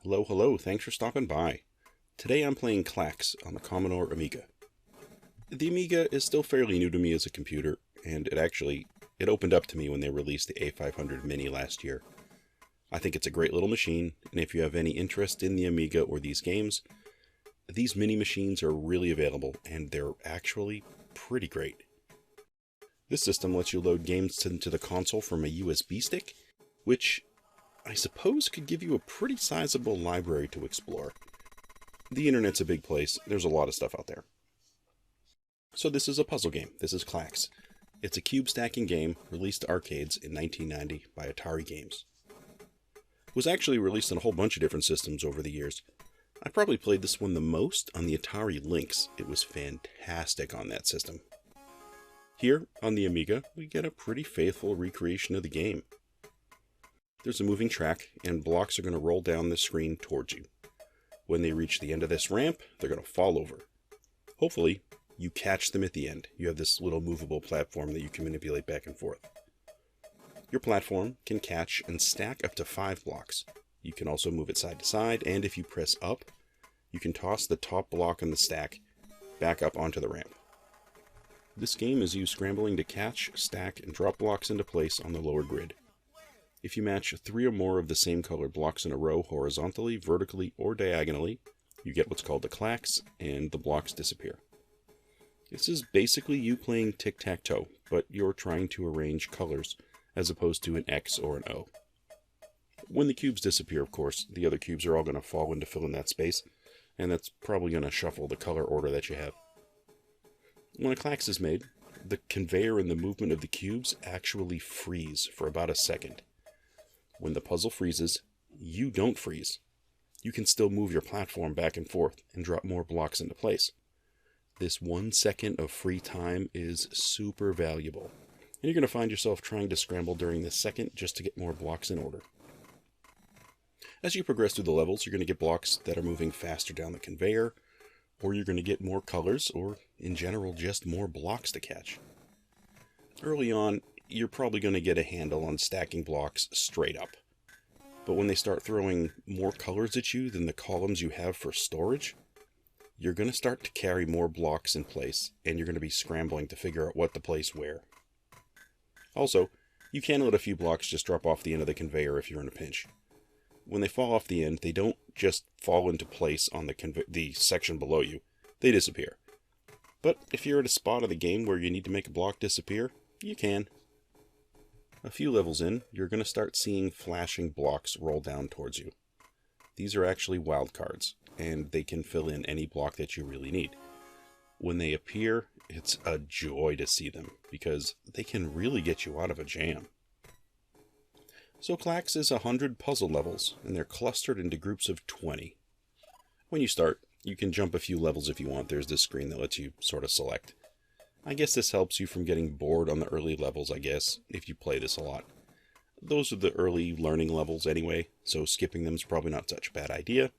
Hello, thanks for stopping by. Today I'm playing Klax on the Commodore Amiga. The Amiga is still fairly new to me as a computer, and it opened up to me when they released the A500 Mini last year. I think it's a great little machine, and if you have any interest in the Amiga or these games, these mini machines are really available, and they're actually pretty great. This system lets you load games into the console from a USB stick, which I suppose could give you a pretty sizable library to explore. The internet's a big place, there's a lot of stuff out there. So this is a puzzle game. This is Klax. It's a cube stacking game released to arcades in 1990 by Atari Games. It was actually released on a whole bunch of different systems over the years. I probably played this one the most on the Atari Lynx. It was fantastic on that system. Here, on the Amiga, we get a pretty faithful recreation of the game. There's a moving track, and blocks are going to roll down the screen towards you. When they reach the end of this ramp, they're going to fall over. Hopefully, you catch them at the end. You have this little movable platform that you can manipulate back and forth. Your platform can catch and stack up to 5 blocks. You can also move it side to side, and if you press up, you can toss the top block in the stack back up onto the ramp. This game is you scrambling to catch, stack, and drop blocks into place on the lower grid. If you match 3 or more of the same colored blocks in a row horizontally, vertically, or diagonally, you get what's called a Klax, and the blocks disappear. This is basically you playing tic-tac-toe, but you're trying to arrange colors as opposed to an X or an O. When the cubes disappear, of course, the other cubes are all going to fall in to fill in that space, and that's probably going to shuffle the color order that you have. When a Klax is made, the conveyor and the movement of the cubes actually freeze for about a second. When the puzzle freezes, you don't freeze. You can still move your platform back and forth and drop more blocks into place. This 1 second of free time is super valuable, and you're going to find yourself trying to scramble during this second just to get more blocks in order. As you progress through the levels, you're going to get blocks that are moving faster down the conveyor, or you're going to get more colors, or in general just more blocks to catch. Early on, you're probably going to get a handle on stacking blocks straight up. But when they start throwing more colors at you than the columns you have for storage, you're going to start to carry more blocks in place, and you're going to be scrambling to figure out what to place where. Also, you can let a few blocks just drop off the end of the conveyor if you're in a pinch. When they fall off the end, they don't just fall into place on the section below you, they disappear. But if you're at a spot of the game where you need to make a block disappear, you can. A few levels in, you're going to start seeing flashing blocks roll down towards you. These are actually wildcards, and they can fill in any block that you really need. When they appear, it's a joy to see them, because they can really get you out of a jam. So Klax is 100 puzzle levels, and they're clustered into groups of 20. When you start, you can jump a few levels if you want. There's this screen that lets you sort of select. I guess this helps you from getting bored on the early levels, if you play this a lot. Those are the early learning levels anyway, so skipping them is probably not such a bad idea.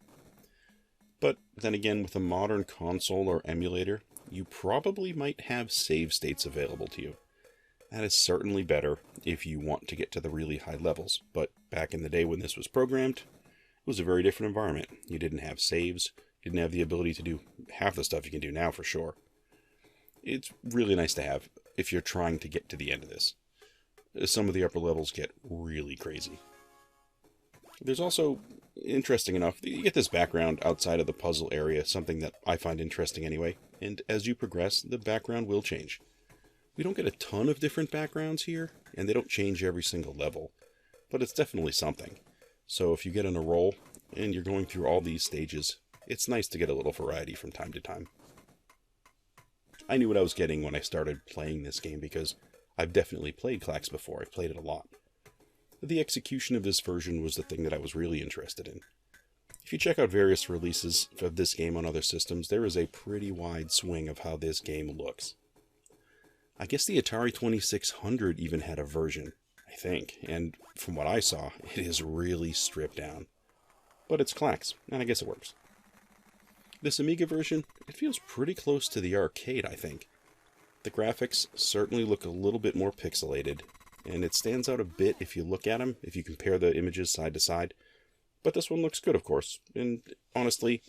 But then again, with a modern console or emulator, you probably might have save states available to you. That is certainly better if you want to get to the really high levels, but back in the day when this was programmed, it was a very different environment. You didn't have saves, you didn't have the ability to do half the stuff you can do now for sure. It's really nice to have if you're trying to get to the end of this. Some of the upper levels get really crazy. There's also, interesting enough, you get this background outside of the puzzle area, something that I find interesting anyway, and as you progress, the background will change. We don't get a ton of different backgrounds here, and they don't change every single level, but it's definitely something. So if you get in a roll, and you're going through all these stages, it's nice to get a little variety from time to time. I knew what I was getting when I started playing this game because I've definitely played Klax before. I've played it a lot. The execution of this version was the thing that I was really interested in. If you check out various releases of this game on other systems, there is a pretty wide swing of how this game looks. I guess the Atari 2600 even had a version, I think, and from what I saw, it is really stripped down. But it's Klax, and I guess it works. This Amiga version, it feels pretty close to the arcade, I think. The graphics certainly look a little bit more pixelated, and it stands out a bit if you look at them, if you compare the images side to side. But this one looks good, of course, and honestly,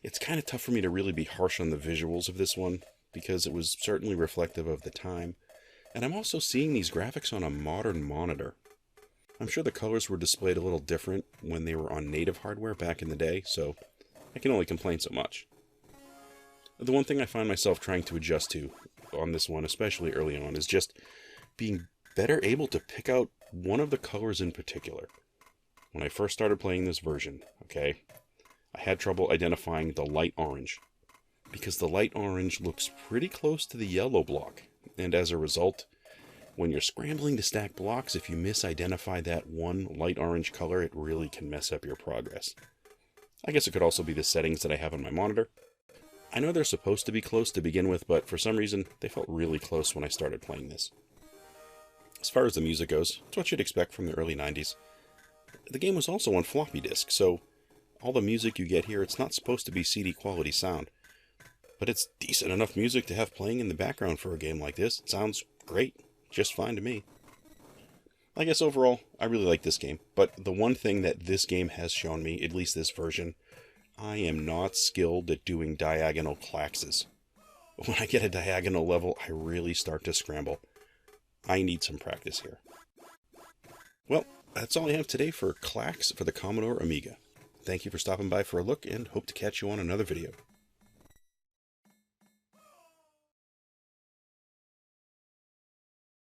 it's kind of tough for me to really be harsh on the visuals of this one, because it was certainly reflective of the time, and I'm also seeing these graphics on a modern monitor. I'm sure the colors were displayed a little different when they were on native hardware back in the day, so I can only complain so much. The one thing I find myself trying to adjust to on this one, especially early on, is just being better able to pick out one of the colors in particular. When I first started playing this version, okay, I had trouble identifying the light orange, because the light orange looks pretty close to the yellow block, and as a result, when you're scrambling to stack blocks, if you misidentify that one light orange color, it really can mess up your progress. I guess it could also be the settings that I have on my monitor. I know they're supposed to be close to begin with, but for some reason, they felt really close when I started playing this. As far as the music goes, it's what you'd expect from the early 90s. The game was also on floppy disk, so all the music you get here, it's not supposed to be CD quality sound. But it's decent enough music to have playing in the background for a game like this. It sounds great, just fine to me. I guess overall, I really like this game, but the one thing that this game has shown me, at least this version, I am not skilled at doing diagonal Klaxes. When I get a diagonal level, I really start to scramble. I need some practice here. Well, that's all I have today for Klax for the Commodore Amiga. Thank you for stopping by for a look, and hope to catch you on another video.